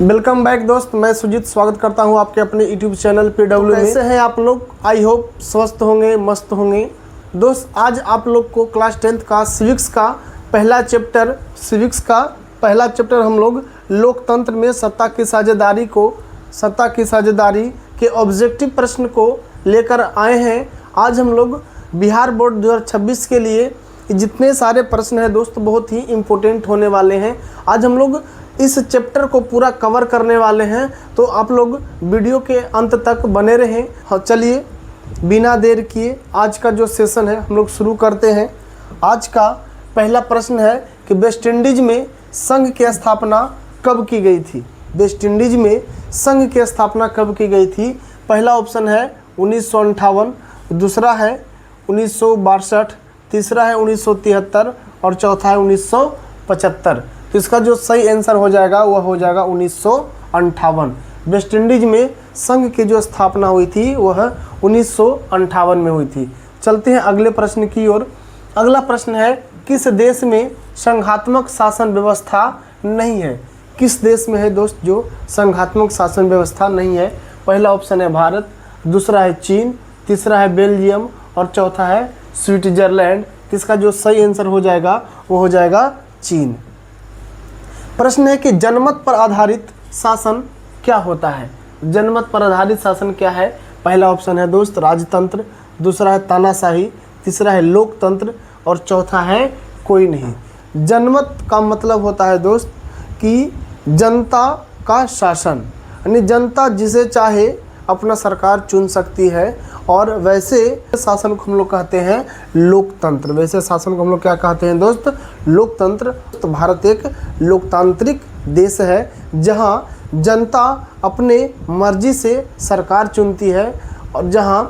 Welcome back दोस्त, मैं सुजीत स्वागत करता हूं आपके अपने यूट्यूब चैनल PW में। कैसे हैं आप लोग? आई होप स्वस्थ होंगे, मस्त होंगे। दोस्त, आज आप लोग को क्लास 10th का सिविक्स का पहला चैप्टर हम लोग लोकतंत्र में सत्ता की साझेदारी के ऑब्जेक्टिव प्रश्न को लेकर आए हैं। आज हम लोग बिहार बोर्ड 2026 के लिए जितने सारे प्रश्न हैं दोस्त, बहुत ही इम्पोर्टेंट होने वाले हैं। आज हम लोग इस चैप्टर को पूरा कवर करने वाले हैं, तो आप लोग वीडियो के अंत तक बने रहें। हाँ, चलिए बिना देर किए आज का जो सेशन है हम लोग शुरू करते हैं। आज का पहला प्रश्न है कि वेस्ट इंडीज में संघ की स्थापना कब की गई थी? वेस्ट इंडीज में संघ की स्थापना कब की गई थी? पहला ऑप्शन है 1958, दूसरा है 1962, तीसरा है 1973 और चौथा है 1975। तो इसका जो सही आंसर हो जाएगा वह हो जाएगा 1958। वेस्ट इंडीज में संघ की जो स्थापना हुई थी वह 1958 में हुई थी। चलते हैं अगले प्रश्न की ओर। अगला प्रश्न है, किस देश में संघात्मक शासन व्यवस्था नहीं है? किस देश में है दोस्त जो संघात्मक शासन व्यवस्था नहीं है? पहला ऑप्शन है भारत, दूसरा है चीन, तीसरा है बेल्जियम और चौथा है स्विट्जरलैंड। इसका जो सही आंसर हो जाएगा वो हो जाएगा चीन। प्रश्न है कि जनमत पर आधारित शासन क्या होता है? जनमत पर आधारित शासन क्या है? पहला ऑप्शन है दोस्त राजतंत्र, दूसरा है तानाशाही, तीसरा है लोकतंत्र और चौथा है कोई नहीं। जनमत का मतलब होता है दोस्त कि जनता का शासन, यानी जनता जिसे चाहे अपना सरकार चुन सकती है, और वैसे शासन को हम लोग कहते हैं लोकतंत्र। वैसे शासन को हम लोग क्या कहते हैं दोस्त? लोकतंत्र। तो भारत एक लोकतांत्रिक देश है जहां जनता अपने मर्जी से सरकार चुनती है, और जहां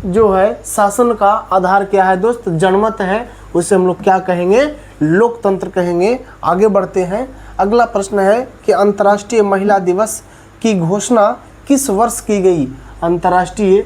जो है शासन का आधार क्या है दोस्त? जनमत है। उसे हम लोग क्या कहेंगे? लोकतंत्र कहेंगे। आगे बढ़ते हैं। अगला प्रश्न है कि अंतर्राष्ट्रीय महिला दिवस की घोषणा किस वर्ष की गई? अंतर्राष्ट्रीय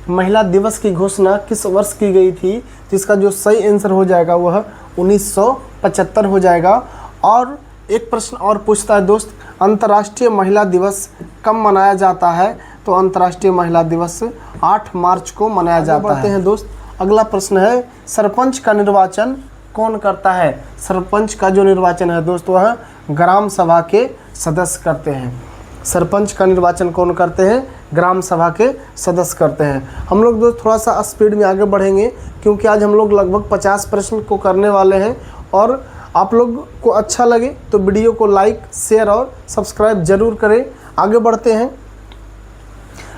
महिला दिवस की घोषणा किस वर्ष की गई थी? तो इसका जो सही आंसर हो जाएगा वह 1975 हो जाएगा। और एक प्रश्न और पूछता है दोस्त, अंतर्राष्ट्रीय महिला दिवस कब मनाया जाता है? तो अंतर्राष्ट्रीय महिला दिवस 8 मार्च को मनाया जाता है दोस्त। अगला प्रश्न है, सरपंच का निर्वाचन कौन करता है? सरपंच का जो निर्वाचन है दोस्त वह ग्राम सभा के सदस्य करते हैं। सरपंच का निर्वाचन कौन करते हैं? ग्राम सभा के सदस्य करते हैं। हम लोग दोस्त थोड़ा सा स्पीड में आगे बढ़ेंगे, क्योंकि आज हम लोग लगभग 50 प्रश्न को करने वाले हैं। और आप लोग को अच्छा लगे तो वीडियो को लाइक, शेयर और सब्सक्राइब जरूर करें। आगे बढ़ते हैं।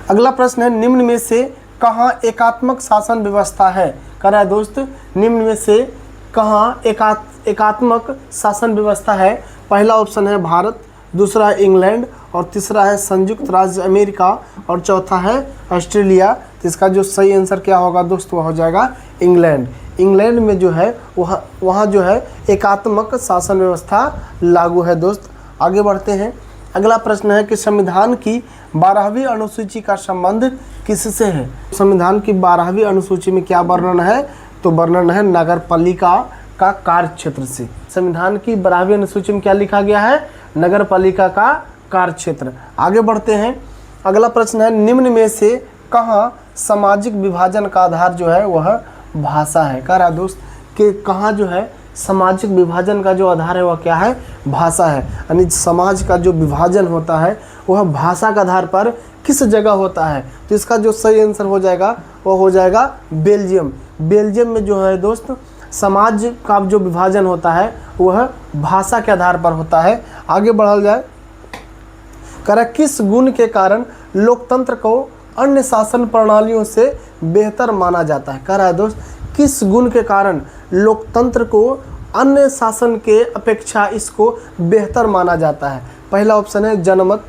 अगला प्रश्न है, निम्न में से कहाँ एकात्मक शासन व्यवस्था है? कह रहा है दोस्त, निम्न में से कहाँ एकात्मक शासन व्यवस्था है? पहला ऑप्शन है भारत, दूसरा है इंग्लैंड और तीसरा है संयुक्त राज्य अमेरिका और चौथा है ऑस्ट्रेलिया। तो इसका जो सही आंसर क्या होगा दोस्त? वह हो जाएगा इंग्लैंड। इंग्लैंड में जो है वहाँ जो है एकात्मक शासन व्यवस्था लागू है दोस्त। आगे बढ़ते हैं। अगला प्रश्न है कि संविधान की 12वीं अनुसूची का संबंध किससे है? संविधान की 12वीं अनुसूची में क्या वर्णन है? तो वर्णन है नगर पालिका का कार्य क्षेत्र से। संविधान की 12वीं अनुसूची में क्या लिखा गया है? नगर पालिका का कार्य क्षेत्र। आगे बढ़ते हैं। अगला प्रश्न है, निम्न में से कहाँ सामाजिक विभाजन का आधार जो है वह भाषा है? कह रहा दोस्त कि कहाँ जो है सामाजिक विभाजन का जो आधार है वह क्या है? भाषा है। यानी समाज का जो विभाजन होता है वह भाषा के आधार पर किस जगह होता है? तो इसका जो सही आंसर हो जाएगा वह हो जाएगा बेल्जियम। बेल्जियम में जो है दोस्त समाज का जो विभाजन होता है वह भाषा के आधार पर होता है। आगे बढ़ल जाए। कह किस गुण के कारण लोकतंत्र को अन्य शासन प्रणालियों से बेहतर माना जाता है? कह रहा है दोस्त, किस गुण के कारण लोकतंत्र को अन्य शासन के अपेक्षा इसको बेहतर माना जाता है? पहला ऑप्शन है जनमत।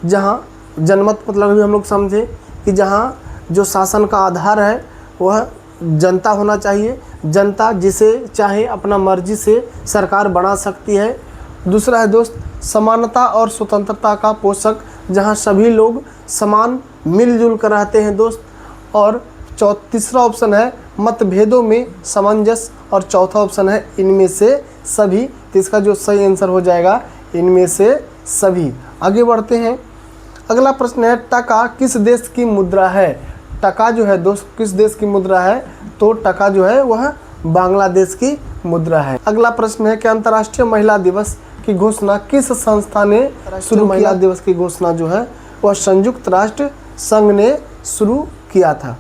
जहाँ जनमत मतलब भी हम लोग समझे कि जहाँ जो शासन का आधार है वह जनता होना चाहिए, जनता जिसे चाहे अपना मर्जी से सरकार बना सकती है। दूसरा है दोस्त समानता और स्वतंत्रता का पोषक, जहां सभी लोग समान मिलजुल कर रहते हैं दोस्त। और तीसरा ऑप्शन है मतभेदों में सामंजस्य और चौथा ऑप्शन है इनमें से सभी। तो इसका जो सही आंसर हो जाएगा इनमें से सभी। आगे बढ़ते हैं। अगला प्रश्न है टका किस देश की मुद्रा है। टका जो है दोस्त किस देश की मुद्रा है, तो टका जो है वह बांग्लादेश की मुद्रा है। अगला प्रश्न है कि अंतर्राष्ट्रीय महिला दिवस की घोषणा किस संस्था ने शुरू किया। महिला दिवस की घोषणा जो है वह संयुक्त राष्ट्र संघ ने शुरू किया था।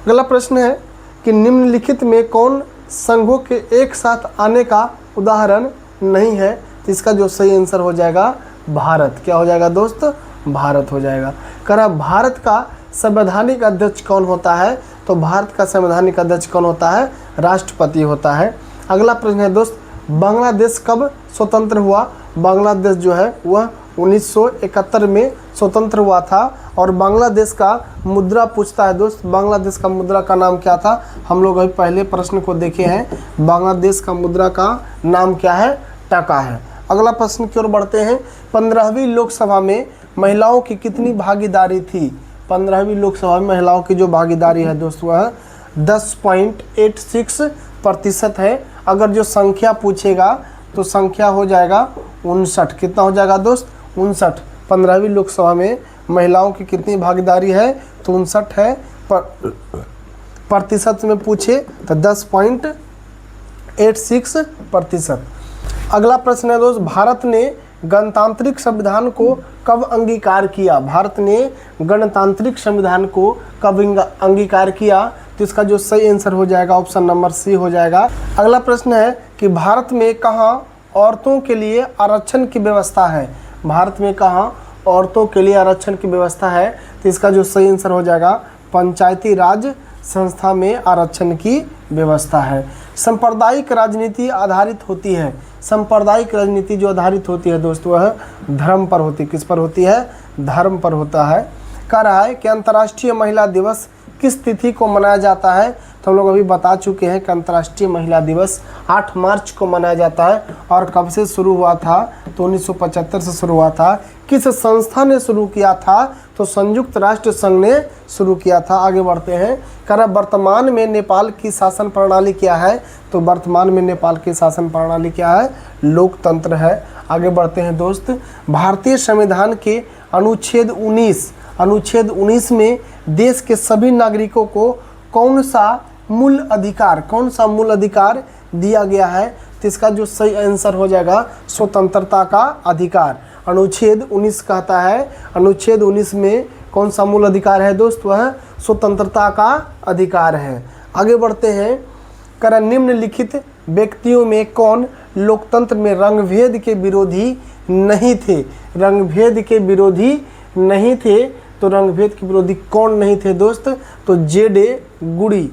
अगला प्रश्न है कि निम्नलिखित में कौन संघों के एक साथ आने का उदाहरण नहीं है, तो इसका जो सही आंसर हो जाएगा भारत। क्या हो जाएगा दोस्त, भारत हो जाएगा। कह रहा भारत का संवैधानिक अध्यक्ष कौन होता है, तो भारत का संवैधानिक अध्यक्ष कौन होता है, राष्ट्रपति होता है। अगला प्रश्न है दोस्त बांग्लादेश कब स्वतंत्र हुआ। बांग्लादेश जो है वह 1971 में स्वतंत्र हुआ था। और बांग्लादेश का मुद्रा पूछता है दोस्त, बांग्लादेश का मुद्रा का नाम क्या था। हम लोग अभी पहले प्रश्न को देखे हैं, बांग्लादेश का मुद्रा का नाम क्या है, टका है। अगला प्रश्न की ओर बढ़ते हैं। 15वीं लोकसभा में महिलाओं की कितनी भागीदारी थी। 15वीं लोकसभा में महिलाओं की जो भागीदारी है दोस्त वह 10.86% है। अगर जो संख्या पूछेगा तो संख्या हो जाएगा 59। कितना हो जाएगा दोस्त, 59। 15वीं लोकसभा में महिलाओं की कितनी भागीदारी है, तो 59 है। प्रतिशत में पूछे तो 10.86%। अगला प्रश्न है दोस्त भारत ने गणतांत्रिक संविधान को कब अंगीकार किया। भारत ने गणतांत्रिक संविधान को कब अंगीकार किया, तो इसका जो सही आंसर हो जाएगा ऑप्शन नंबर सी हो जाएगा। अगला प्रश्न है कि भारत में कहाँ औरतों के लिए आरक्षण की व्यवस्था है। भारत में कहाँ औरतों के लिए आरक्षण की व्यवस्था है, तो इसका जो सही आंसर हो जाएगा पंचायती राज संस्था में आरक्षण की व्यवस्था है। सांप्रदायिक राजनीति आधारित होती है। सांप्रदायिक राजनीति जो आधारित होती है दोस्त वह धर्म पर होती है। किस पर होती है, धर्म पर होता है। कह रहा है कि अंतर्राष्ट्रीय महिला दिवस किस तिथि को मनाया जाता है, तो हम लोग अभी बता चुके हैं कि अंतर्राष्ट्रीय महिला दिवस 8 मार्च को मनाया जाता है। और कब से शुरू हुआ था, तो 1975 से शुरू हुआ था। किस संस्था ने शुरू किया था, तो संयुक्त राष्ट्र संघ ने शुरू किया था। आगे बढ़ते हैं। कह रहा वर्तमान में नेपाल की शासन प्रणाली क्या है, तो वर्तमान में नेपाल की शासन प्रणाली क्या है, लोकतंत्र है। आगे बढ़ते हैं दोस्त। भारतीय संविधान के अनुच्छेद 19 में देश के सभी नागरिकों को कौन सा मूल अधिकार दिया गया है, तो इसका जो सही आंसर हो जाएगा स्वतंत्रता का अधिकार। अनुच्छेद 19 कहता है, अनुच्छेद 19 में कौन सा मूल अधिकार है दोस्त, वह स्वतंत्रता का अधिकार है। आगे बढ़ते हैं। कर निम्नलिखित व्यक्तियों में कौन लोकतंत्र में रंगभेद के विरोधी नहीं थे। रंगभेद के विरोधी नहीं थे, तो रंगभेद के विरोधी कौन नहीं थे दोस्त, तो जेडे गुड़ी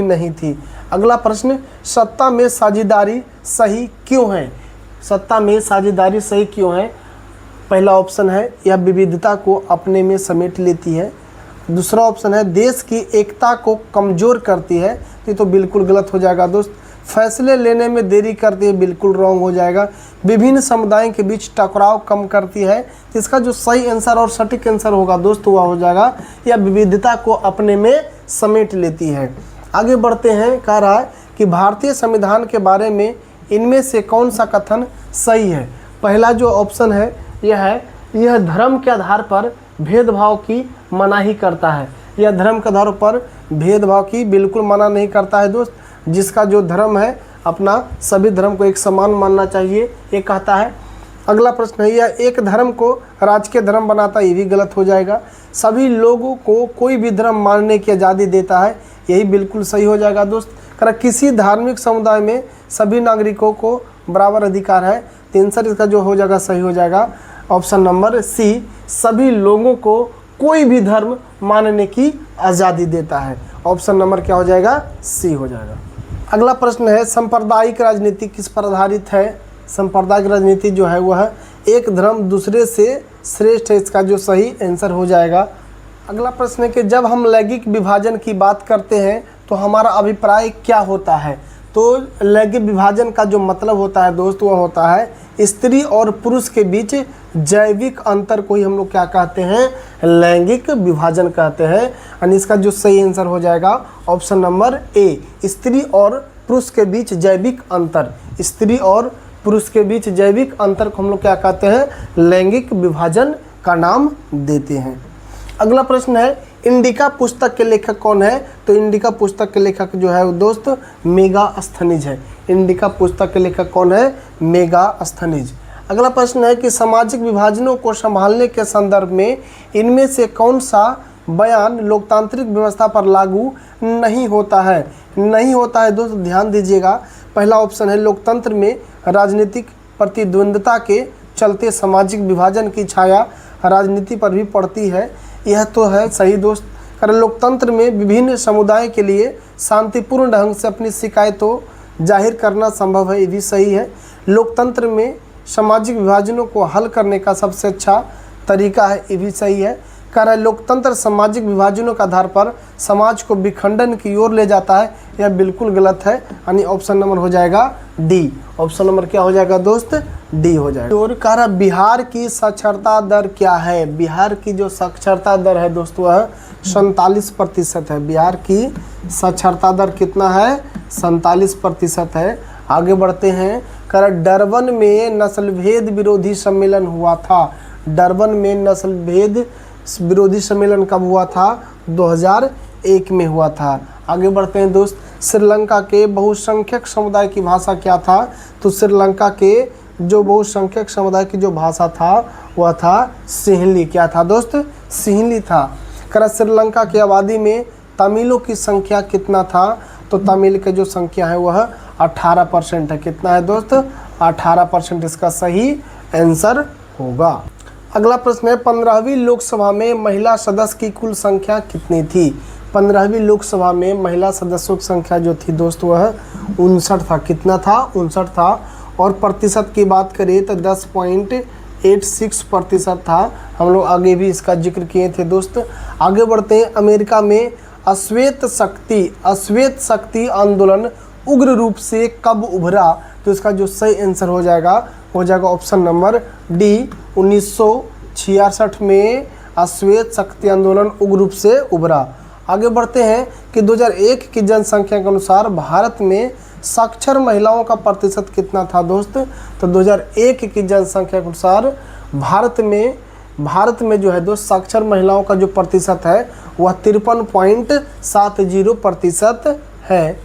नहीं थी। अगला प्रश्न सत्ता में साझेदारी सही क्यों है। सत्ता में साझेदारी सही क्यों है। पहला ऑप्शन है यह विविधता को अपने में समेट लेती है। दूसरा ऑप्शन है देश की एकता को कमज़ोर करती है, ये तो बिल्कुल गलत हो जाएगा दोस्त। फैसले लेने में देरी करती है, बिल्कुल रॉन्ग हो जाएगा। विभिन्न समुदायों के बीच टकराव कम करती है, तो इसका जो सही आंसर और सटीक आंसर होगा दोस्त वह हो जाएगा यह विविधता को अपने में समेट लेती है। आगे बढ़ते हैं। कह रहा है कि भारतीय संविधान के बारे में इनमें से कौन सा कथन सही है। पहला जो ऑप्शन है यह धर्म के आधार पर भेदभाव की मनाही करता है। यह धर्म के आधार पर भेदभाव की बिल्कुल मना नहीं करता है दोस्त। जिसका जो धर्म है अपना सभी धर्म को एक समान मानना चाहिए, ये कहता है। अगला प्रश्न है यह एक धर्म को राजकीय धर्म बनाता है, ये भी गलत हो जाएगा। सभी लोगों को कोई भी धर्म मानने की आज़ादी देता है, यही बिल्कुल सही हो जाएगा दोस्त। कर किसी धार्मिक समुदाय में सभी नागरिकों को बराबर अधिकार है, तो आंसर इसका जो हो जाएगा सही हो जाएगा ऑप्शन नंबर सी, सभी लोगों को कोई भी धर्म मानने की आज़ादी देता है। ऑप्शन नंबर क्या हो जाएगा, सी हो जाएगा। अगला प्रश्न है सांप्रदायिक राजनीति किस पर आधारित है। सांप्रदायिक राजनीति जो है वह एक धर्म दूसरे से श्रेष्ठ है, इसका जो सही आंसर हो जाएगा। अगला प्रश्न है कि जब हम लैंगिक विभाजन की बात करते हैं तो हमारा अभिप्राय क्या होता है। तो लैंगिक विभाजन का जो मतलब होता है दोस्त वह होता है स्त्री और पुरुष के बीच जैविक अंतर को ही हम लोग क्या कहते हैं, लैंगिक विभाजन कहते हैं। यानी इसका जो सही आंसर हो जाएगा ऑप्शन नंबर ए, स्त्री और पुरुष के बीच जैविक अंतर। स्त्री और पुरुष के बीच जैविक अंतर को हम लोग क्या कहते हैं, लैंगिक विभाजन का नाम देते हैं। अगला प्रश्न है, इंडिका पुस्तक के लेखक कौन है? तो इंडिका पुस्तक के लेखक जो है वो दोस्त मेगास्थनीज है। इंडिका पुस्तक के लेखक कौन है? मेगास्थनीज। अगला प्रश्न है कि सामाजिक विभाजनों को संभालने के संदर्भ में इनमें से कौन सा बयान लोकतांत्रिक व्यवस्था पर लागू नहीं होता है? नहीं होता है दोस्त, ध्यान दीजिएगा। पहला ऑप्शन है, लोकतंत्र में राजनीतिक प्रतिद्वंद्विता के चलते सामाजिक विभाजन की छाया राजनीति पर भी पड़ती है। यह तो है सही दोस्त, कारण लोकतंत्र में विभिन्न समुदाय के लिए शांतिपूर्ण ढंग से अपनी शिकायतों जाहिर करना संभव है, ये भी सही है। लोकतंत्र में सामाजिक विभाजनों को हल करने का सबसे अच्छा तरीका है, ये भी सही है। कारण लोकतंत्र सामाजिक विभाजनों के आधार पर समाज को विखंडन की ओर ले जाता है, यह बिल्कुल गलत है। यानी ऑप्शन नंबर हो जाएगा डी। ऑप्शन नंबर क्या हो जाएगा दोस्त? डी हो जाएगा। और कह रहा बिहार की साक्षरता दर क्या है? बिहार की जो साक्षरता दर है दोस्त वह 47% है। बिहार की साक्षरता दर कितना है? 47% है। आगे बढ़ते हैं, कह रहा डरबन में नस्लभेद विरोधी सम्मेलन हुआ था। डरबन में नस्लभेद विरोधी सम्मेलन कब हुआ था? 2001 में हुआ था। आगे बढ़ते हैं दोस्त, श्रीलंका के बहुसंख्यक समुदाय की भाषा क्या था? तो श्रीलंका के जो बहुसंख्यक समुदाय की जो भाषा था वह था सिंहली। क्या था दोस्त? सिंहली था। कर श्रीलंका की आबादी में तमिलों की संख्या कितना था? तो तमिल की जो संख्या है वह 18% है। कितना है दोस्त? 18% इसका सही आंसर होगा। अगला प्रश्न है, 15वीं लोकसभा में महिला सदस्य की कुल संख्या कितनी थी? 15वीं लोकसभा में महिला सदस्यों की संख्या जो थी दोस्त वह 59 था। कितना था? 59 था। और प्रतिशत की बात करें तो 10.86% था। हम लोग आगे भी इसका जिक्र किए थे दोस्त। आगे बढ़ते हैं, अमेरिका में अश्वेत शक्ति आंदोलन उग्र रूप से कब उभरा? तो इसका जो सही आंसर हो जाएगा ऑप्शन नंबर डी। 1966 में अश्वेत शक्ति आंदोलन उग्र रूप से उभरा। आगे बढ़ते हैं कि 2001 की जनसंख्या के अनुसार भारत में साक्षर महिलाओं का प्रतिशत कितना था दोस्त? तो 2001 की जनसंख्या के अनुसार भारत में जो है दोस्त साक्षर महिलाओं का जो प्रतिशत है वह 53.70% है।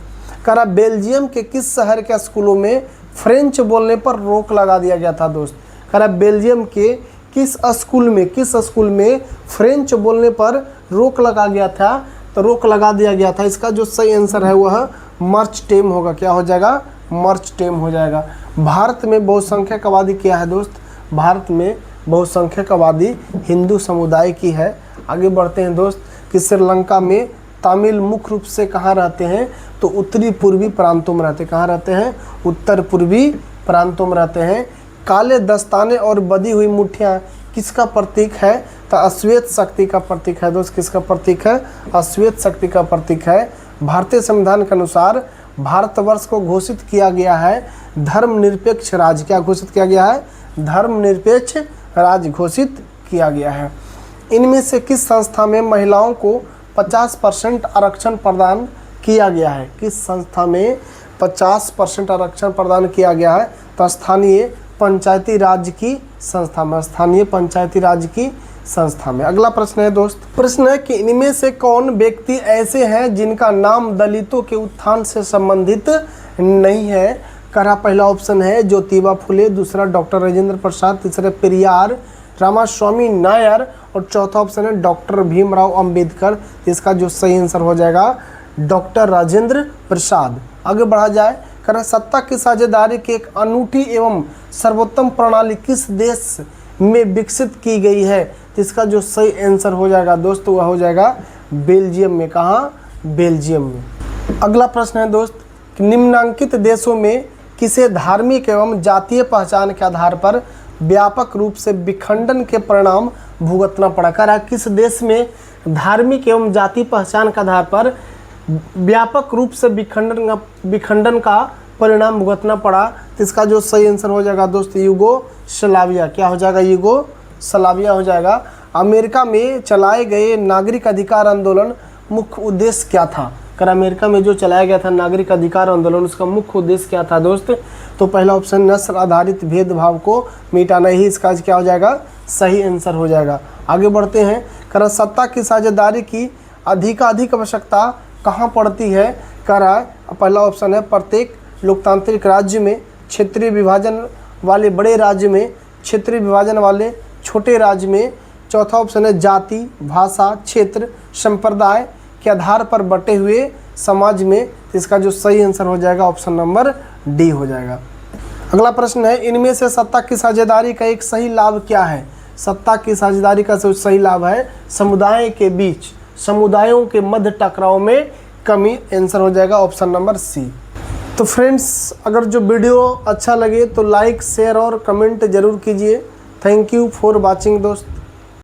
करा बेल्जियम के किस शहर के स्कूलों में फ्रेंच बोलने पर रोक लगा दिया गया था दोस्त? करा बेल्जियम के किस स्कूल में फ्रेंच बोलने पर रोक लगा गया था? तो रोक लगा दिया गया था। इसका जो सही आंसर है वह मार्च टेम होगा। क्या हो जाएगा? मार्च टेम हो जाएगा। भारत में बहुसंख्यक आबादी क्या है दोस्त? भारत में बहुसंख्यक आबादी हिंदू समुदाय की है। आगे बढ़ते हैं दोस्त कि श्रीलंका में तमिल मुख्य रूप से कहाँ रहते हैं? तो उत्तरी पूर्वी प्रांतों में रहते हैं। कहाँ रहते हैं? उत्तर पूर्वी प्रांतों में रहते हैं। काले दस्ताने और बदी हुई मुठ्ठियाँ किसका प्रतीक है? तो अश्वेत शक्ति का प्रतीक है दोस्त। किसका प्रतीक है? अश्वेत शक्ति का प्रतीक है। भारतीय संविधान के अनुसार भारतवर्ष को घोषित किया गया है धर्मनिरपेक्ष राज्य। क्या घोषित किया गया है? धर्मनिरपेक्ष राज्य घोषित किया गया है। इनमें से किस संस्था में महिलाओं को 50% आरक्षण प्रदान किया गया है? किस संस्था में 50% आरक्षण प्रदान किया गया है? तो स्थानीय पंचायती राज की संस्था में। स्थानीय पंचायती राज की संस्था में। अगला प्रश्न है दोस्त, प्रश्न है कि इनमें से कौन व्यक्ति ऐसे हैं जिनका नाम दलितों के उत्थान से संबंधित नहीं है? करा पहला ऑप्शन है ज्योतिबा फुले, दूसरा डॉक्टर राजेंद्र प्रसाद, तीसरा पेरियार रामास्वामी नायर और चौथा ऑप्शन है डॉक्टर भीमराव अंबेडकर। इसका जो सही आंसर हो जाएगा डॉक्टर राजेंद्र प्रसाद। आगे बढ़ा जाए, करें सत्ता की साझेदारी की एक अनूठी एवं सर्वोत्तम प्रणाली किस देश में विकसित की गई है? तो इसका जो सही आंसर हो जाएगा दोस्तों वह हो जाएगा बेल्जियम में। कहाँ? बेल्जियम में। अगला प्रश्न है दोस्त, निम्नांकित देशों में किसे धार्मिक एवं जातीय पहचान के आधार पर व्यापक रूप से विखंडन के परिणाम भुगतना पड़ा? कह रहा है किस देश में धार्मिक एवं जातीय पहचान के आधार पर व्यापक रूप से विखंडन का परिणाम भुगतना पड़ा? तो इसका जो सही आंसर हो जाएगा दोस्त यूगोस्लाविया। क्या हो जाएगा? यूगोस्लाविया हो जाएगा। अमेरिका में चलाए गए नागरिक अधिकार आंदोलन मुख्य उद्देश्य क्या था? कर अमेरिका में जो चलाया गया था नागरिक अधिकार आंदोलन, उसका मुख्य उद्देश्य क्या था दोस्त? तो पहला ऑप्शन नस्ल आधारित भेदभाव को मिटाना ही इसका क्या हो जाएगा? सही आंसर हो जाएगा। आगे बढ़ते हैं। कर सत्ता की साझेदारी की अधिकाधिक आवश्यकता कहाँ पड़ती है? करा पहला ऑप्शन है प्रत्येक लोकतांत्रिक राज्य में, क्षेत्रीय विभाजन वाले बड़े राज्य में, क्षेत्रीय विभाजन वाले छोटे राज्य में। चौथा ऑप्शन है जाति, भाषा, क्षेत्र, संप्रदाय के आधार पर बटे हुए समाज में। इसका जो सही आंसर हो जाएगा ऑप्शन नंबर डी हो जाएगा। अगला प्रश्न है, इनमें से सत्ता की साझेदारी का एक सही लाभ क्या है? सत्ता की साझेदारी का सही लाभ है समुदाय के बीच, समुदायों के मध्य टकराव में कमी। आंसर हो जाएगा ऑप्शन नंबर सी। तो फ्रेंड्स, अगर जो वीडियो अच्छा लगे तो लाइक, शेयर और कमेंट जरूर कीजिए। थैंक यू फॉर वॉचिंग दोस्त।